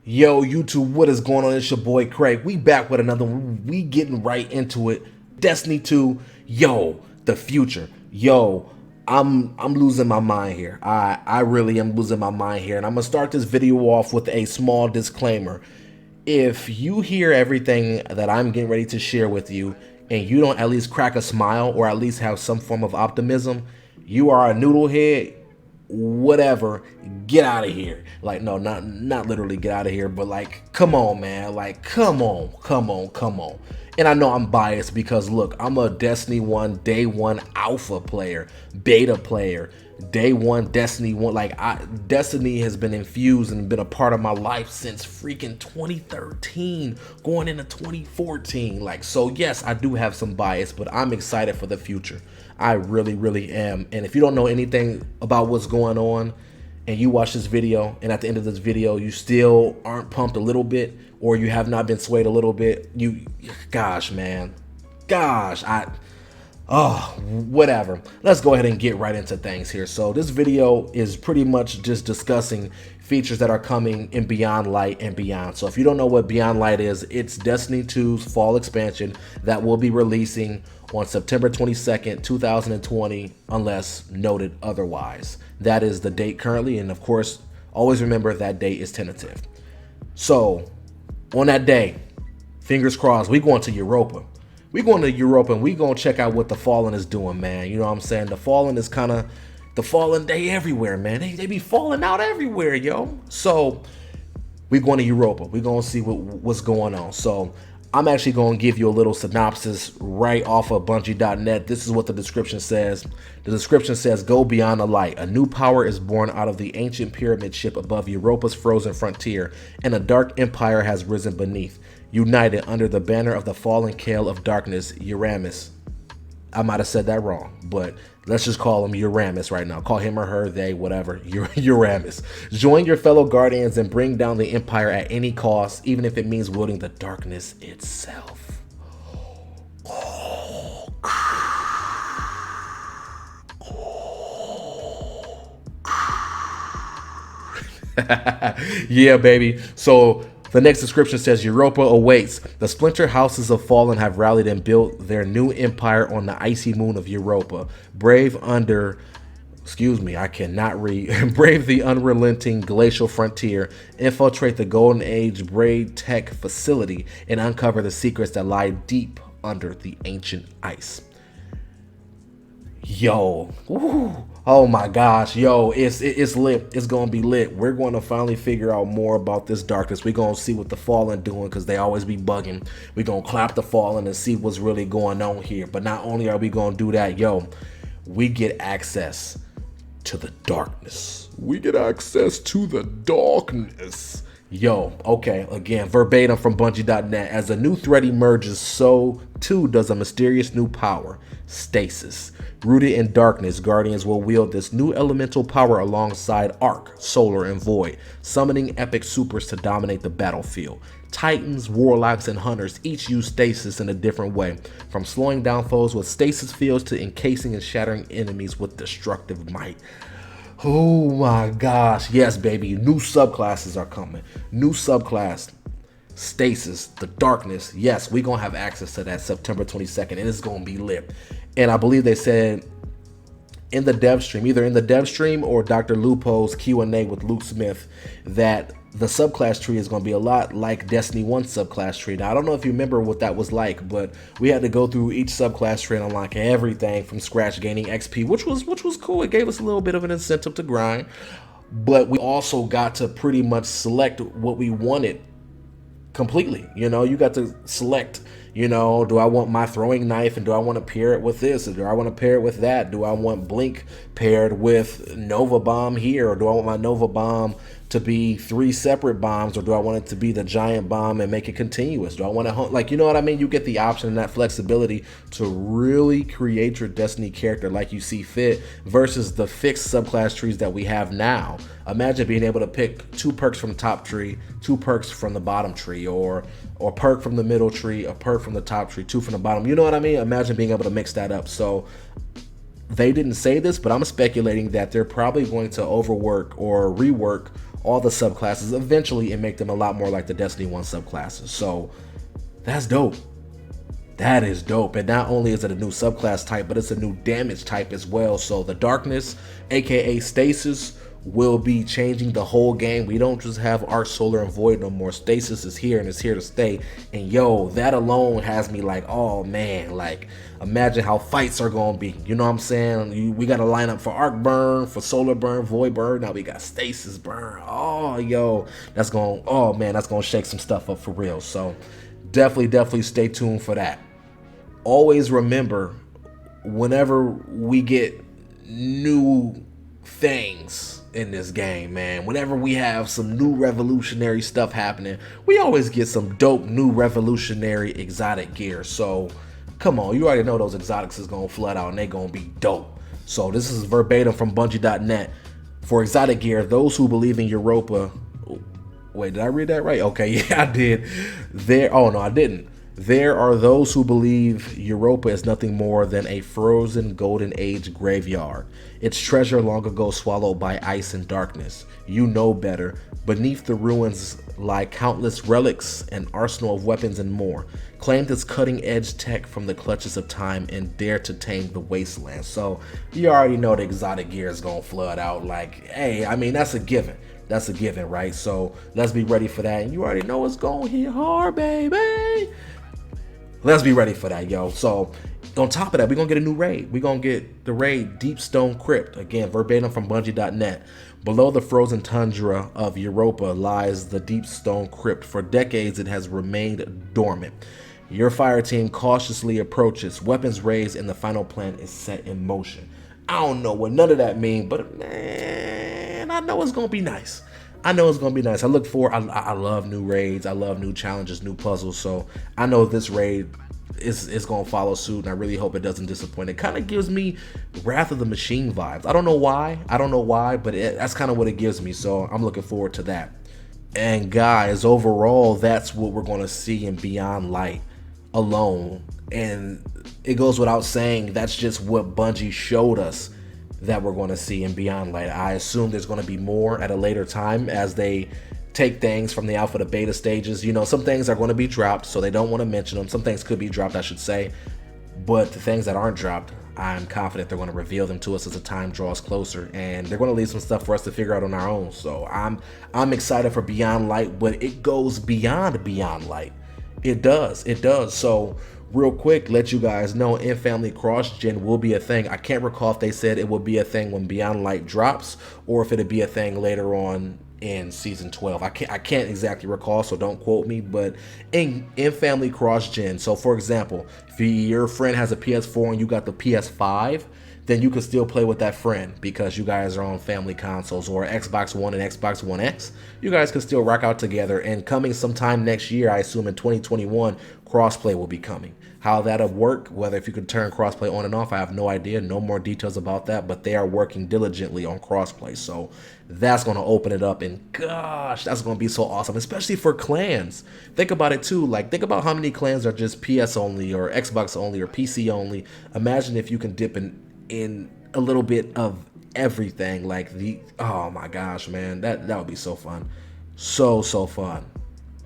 Yo, YouTube, what is going on? It's your boy Cray. We back with another one. We getting right into it. Destiny 2, yo, the future. Yo, I'm losing my mind here. I really am losing my mind here. And I'm gonna start this video off with a small disclaimer. If you hear everything that I'm getting ready to share with you and you don't at least crack a smile or at least have some form of optimism, you are a noodlehead. Whatever, get out of here. Like, no, not literally get out of here, but like, come on, man. Like, come on. And I know I'm biased because look, I'm a Destiny 1 day one alpha player, beta player, day one Destiny 1. Like, Destiny has been infused and been a part of my life since freaking 2013 going into 2014. Like, so yes, I do have some bias, but I'm excited for the future. I really am. And if you don't know anything about what's going on and you watch this video and at the end of this video you still aren't pumped a little bit or you have not been swayed a little bit, gosh, whatever. Let's go ahead and get right into things here. So this video is pretty much just discussing features that are coming in Beyond Light and beyond. So if you don't know what Beyond Light is, it's Destiny 2's fall expansion that will be releasing on September 22nd, 2020, unless noted otherwise. That is the date currently, and of course, always remember that date is tentative. So on that day, fingers crossed, we going to Europa. We going to Europa and we gonna check out what the Fallen is doing, man. You know what I'm saying? The Fallen is kind of the Fallen day everywhere, man. They be falling out everywhere, yo. So we going to Europa. We gonna see what's going on. So I'm actually going to give you a little synopsis right off of Bungie.net. This is what the description says. The description says, go beyond the light. A new power is born out of the ancient pyramid ship above Europa's frozen frontier, and a dark empire has risen beneath, united under the banner of the fallen Kale of Darkness, Uramis. I might have said that wrong, but let's just call him Uramis right now. Call him or her, they, whatever. Uramis. Join your fellow guardians and bring down the empire at any cost, even if it means wielding the darkness itself. Yeah, baby. So the next description says, Europa awaits. The splinter houses of Fallen have rallied and built their new empire on the icy moon of Europa. Brave the unrelenting glacial frontier, infiltrate the Golden Age braid tech facility, and uncover the secrets that lie deep under the ancient ice. Yo, woo. Oh my gosh, yo, it's lit. It's gonna be lit. We're gonna finally figure out more about this darkness. We're gonna see what the Fallen doing because they always be bugging. We're gonna clap the Fallen and see what's really going on here. But not only are we gonna do that, yo, we get access to the darkness. Yo, okay, again, verbatim from Bungie.net. As a new threat emerges, so too does a mysterious new power, Stasis. Rooted in darkness, Guardians will wield this new elemental power alongside Arc, Solar, and Void, summoning epic supers to dominate the battlefield. Titans, Warlocks, and Hunters each use Stasis in a different way, from slowing down foes with Stasis fields to encasing and shattering enemies with destructive might. Oh my gosh, yes baby, new subclasses are coming. New subclass, Stasis, the darkness. Yes, we're gonna have access to that September 22nd, and it's gonna be lit. And I believe they said in the dev stream, either in the dev stream or Dr. Lupo's Q&A with Luke Smith, that the subclass tree is going to be a lot like Destiny 1 subclass tree. Now, I don't know if you remember what that was like, but we had to go through each subclass tree and unlock everything from scratch, gaining XP, which was cool. It gave us a little bit of an incentive to grind, but we also got to pretty much select what we wanted completely. You know, you got to select, you know, do I want my throwing knife and do I want to pair it with this, or do I want to pair it with that? Do I want Blink paired with Nova Bomb here, or do I want my Nova Bomb to be 3 separate bombs, or do I want it to be the giant bomb and make it continuous? Do I want to hunt, like, you know what I mean? You get the option and that flexibility to really create your Destiny character like you see fit versus the fixed subclass trees that we have now. Imagine being able to pick 2 perks from the top tree, 2 perks from the bottom tree, or a perk from the middle tree, a perk from the top tree, 2 from the bottom. You know what I mean? Imagine being able to mix that up. So they didn't say this, but I'm speculating that they're probably going to overwork or rework all the subclasses eventually and make them a lot more like the Destiny 1 subclasses. So that's dope. That is dope. And not only is it a new subclass type, but it's a new damage type as well. So the darkness, aka stasis, will be changing the whole game. We don't just have Arc, Solar, and Void no more. Stasis is here and it's here to stay. And yo, that alone has me like, oh man, like imagine how fights are gonna be. You know what I'm saying? We got a lineup for Arc Burn, for Solar Burn, Void Burn. Now we got Stasis Burn. Oh yo, that's gonna, oh man, that's gonna shake some stuff up for real. So definitely stay tuned for that. Always remember, whenever we get new things in this game, man, whenever we have some new revolutionary stuff happening, we always get some dope new revolutionary exotic gear. So come on, you already know those exotics is gonna flood out and they gonna be dope. So this is verbatim from Bungie.net. For exotic gear, those who believe in Europa, wait, did I read that right? Okay, yeah, I did. Oh no, I didn't. There are those who believe Europa is nothing more than a frozen golden age graveyard, its treasure long ago swallowed by ice and darkness. You know better. Beneath the ruins lie countless relics, an arsenal of weapons and more. Claim this cutting-edge tech from the clutches of time and dare to tame the wasteland. So you already know the exotic gear is gonna flood out. Like, hey, I mean, that's a given. That's a given, right? So let's be ready for that. And you already know it's gonna hit hard, baby. Let's be ready for that, yo. So on top of that, we're gonna get a new raid. We're gonna get the raid Deep Stone Crypt. Again, verbatim from Bungie.net. Below the frozen tundra of Europa lies the Deep Stone Crypt. For decades, it has remained dormant. Your fire team cautiously approaches. Weapons raised and the final plan is set in motion. I don't know what none of that means, but man, I know it's gonna be nice. I know it's gonna be nice. I look forward. I love new raids. I love new challenges, new puzzles. So I know this raid is gonna follow suit, and I really hope it doesn't disappoint. It kind of gives me Wrath of the Machine vibes. I don't know why. But that's kind of what it gives me. So I'm looking forward to that. And guys, overall, that's what we're gonna see in Beyond Light alone. And it goes without saying, that's just what Bungie showed us that we're going to see in Beyond Light. I assume there's going to be more at a later time as they take things from the alpha to beta stages. You know, some things are going to be dropped, so they don't want to mention them. Some things could be dropped, I should say. But the things that aren't dropped, I'm confident they're going to reveal them to us as the time draws closer. And they're going to leave some stuff for us to figure out on our own. So I'm excited for Beyond Light, but it goes beyond Beyond Light. It does. So real quick, let you guys know, in-family cross-gen will be a thing. I can't recall if they said it will be a thing when Beyond Light drops or if it'll be a thing later on in Season 12. I can't exactly recall, so don't quote me, but in-family cross-gen. So for example, if your friend has a PS4 and you got the PS5, then you can still play with that friend because you guys are on family consoles, or Xbox One and Xbox One X. You guys can still rock out together, and coming sometime next year, I assume in 2021, crossplay will be coming. How that'll work, whether if you can turn crossplay on and off, I have no idea. No more details about that, but they are working diligently on crossplay. So that's going to open it up, and gosh, that's going to be so awesome, especially for clans. Think about it too. Like, think about how many clans are just PS only or Xbox only or PC only. Imagine if you can dip in a little bit of everything. Like oh my gosh, man, that would be so fun. So fun.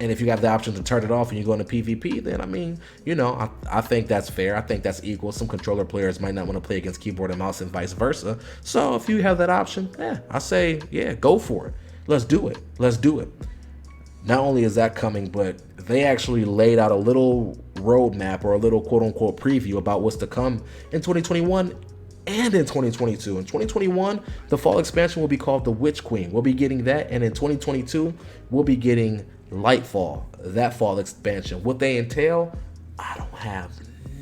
And if you have the option to turn it off and you go into PvP, then I mean, you know, I think that's fair. I think that's equal. Some controller players might not want to play against keyboard and mouse and vice versa. So if you have that option, I say, yeah, go for it. Let's do it. Not only is that coming, but they actually laid out a little roadmap or a little quote unquote preview about what's to come in 2021 and in 2022. In 2021, the fall expansion will be called the Witch Queen. We'll be getting that. And in 2022, we'll be getting Lightfall, that fall expansion. What they entail, I don't have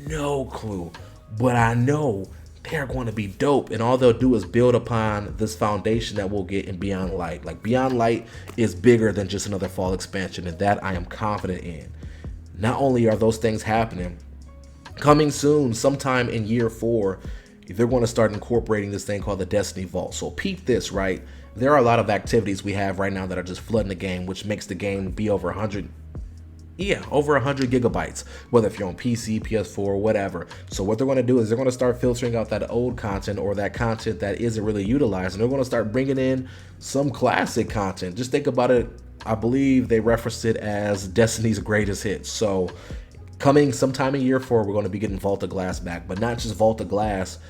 no clue, but I know they're going to be dope, and all they'll do is build upon this foundation that we'll get in Beyond Light. Like, Beyond Light is bigger than just another fall expansion, and that I am confident in. Not only are those things happening, coming soon, sometime in year 4, they're going to start incorporating this thing called the Destiny Vault. So peep this, right? There are a lot of activities we have right now that are just flooding the game, which makes the game be over 100. Yeah, over 100 gigabytes, whether if you're on PC, PS4, whatever. So what they're going to do is they're going to start filtering out that old content or that content that isn't really utilized, and they're going to start bringing in some classic content. Just think about it. I believe they referenced it as Destiny's greatest hits. So coming sometime in year 4, we're going to be getting Vault of Glass back, but not just Vault of Glass.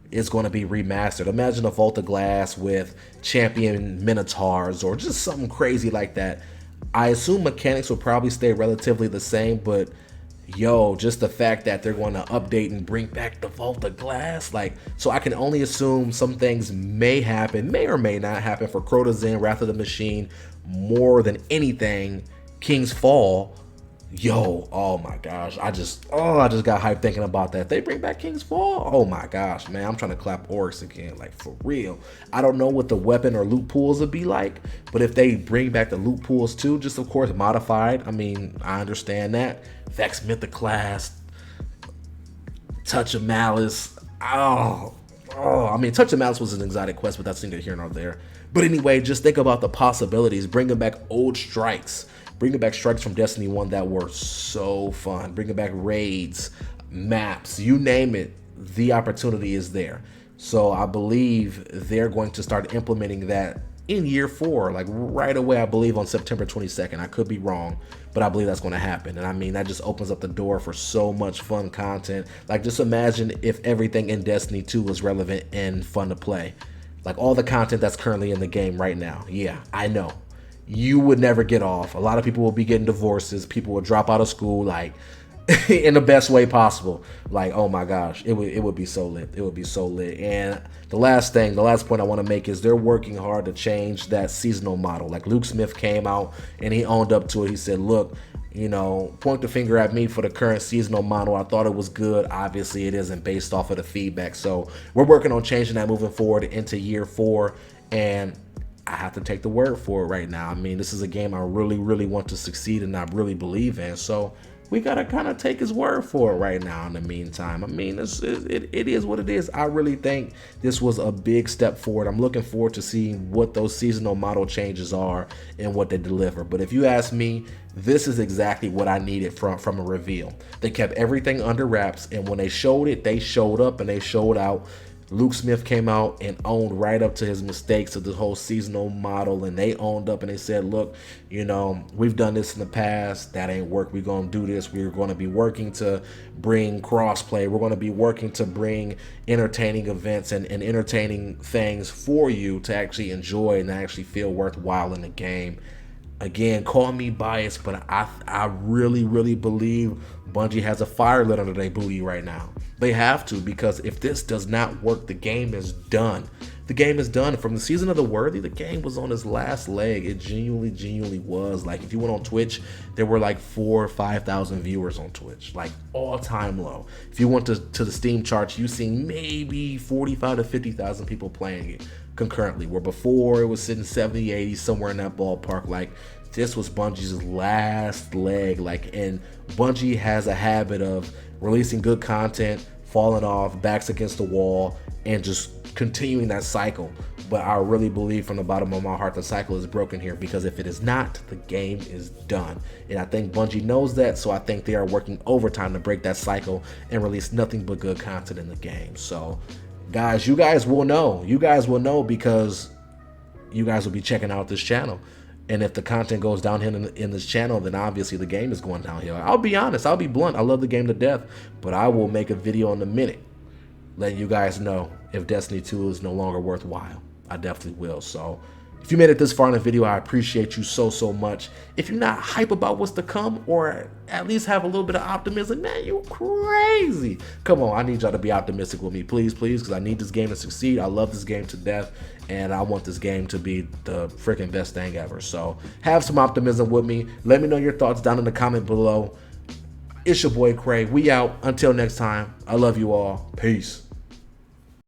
It's going to be remastered. Imagine a Vault of Glass with champion Minotaurs or just something crazy like that. I assume mechanics will probably stay relatively the same, but yo, just the fact that they're going to update and bring back the Vault of Glass, like, so I can only assume some things may happen, may or may not happen for Crota Zen, Wrath of the Machine, more than anything, King's Fall. Yo, oh my gosh, I just got hyped thinking about that. If they bring back King's Fall, oh my gosh, man, I'm trying to clap Oryx again, like for real. I don't know what the weapon or loot pools would be like, but if they bring back the loot pools too, just of course modified, I mean, I understand that. Vex Mythoclast, Touch of Malice, I mean, Touch of Malice was an exotic quest, but that's neither here nor there. But anyway, just think about the possibilities, bringing back old strikes, bringing back strikes from Destiny 1 that were so fun, bringing back raids, maps, you name it, the opportunity is there. So I believe they're going to start implementing that in year 4, like right away, I believe on September 22nd. I could be wrong, but I believe that's going to happen. And I mean, that just opens up the door for so much fun content. Like, just imagine if everything in Destiny 2 was relevant and fun to play. Like all the content that's currently in the game right now. Yeah, I know. You would never get off. A lot of people will be getting divorces. People will drop out of school, like in the best way possible. Like, oh my gosh, it would be so lit. It would be so lit. And the last point I want to make is they're working hard to change that seasonal model. Like Luke Smith came out and he owned up to it. He said, look, you know, point the finger at me for the current seasonal model. I thought it was good. Obviously, it isn't based off of the feedback. So we're working on changing that moving forward into year 4. And I have to take the word for it right now. I mean, this is a game I really, really want to succeed and I really believe in. So we got to kind of take his word for it right now in the meantime. I mean, it is what it is. I really think this was a big step forward. I'm looking forward to seeing what those seasonal model changes are and what they deliver. But if you ask me, this is exactly what I needed from a reveal. They kept everything under wraps, and when they showed it, they showed up and they showed out. Luke Smith came out and owned right up to his mistakes of the whole seasonal model, and they owned up and they said, look, you know, we've done this in the past, that ain't work, we're going to do this, we're going to be working to bring crossplay, we're going to be working to bring entertaining events and entertaining things for you to actually enjoy and actually feel worthwhile in the game. Again, call me biased, but I really, really believe Bungie has a fire lit under their booty right now. They have to, because if this does not work, the game is done. The game is done. From the Season of the Worthy, the game was on its last leg. It genuinely was. Like, if you went on Twitch, there were like 4,000 or 5,000 viewers on Twitch, like all-time low. If you went to the Steam charts, you seen maybe 45 to 50,000 people playing it concurrently, where before it was sitting 70, 80, somewhere in that ballpark. Like, this was Bungie's last leg. Like, and Bungie has a habit of releasing good content, falling off, backs against the wall, and just continuing that cycle. But I really believe from the bottom of my heart the cycle is broken here, because if it is not, the game is done. And I think Bungie knows that, so I think they are working overtime to break that cycle and release nothing but good content in the game. So guys, you guys will know. You guys will know, because you guys will be checking out this channel. And if the content goes downhill in this channel, then obviously the game is going downhill. I'll be honest, I'll be blunt. I love the game to death, but I will make a video in a minute letting you guys know if Destiny 2 is no longer worthwhile. I definitely will. So if you made it this far in the video, I appreciate you so much. If you're not hype about what's to come, or at least have a little bit of optimism, man, you crazy. Come on, I need y'all to be optimistic with me, please, because I need this game to succeed. I love this game to death, and I want this game to be the freaking best thing ever. So have some optimism with me. Let me know your thoughts down in the comment below. It's your boy Cray. We out. Until next time, I love you all. Peace.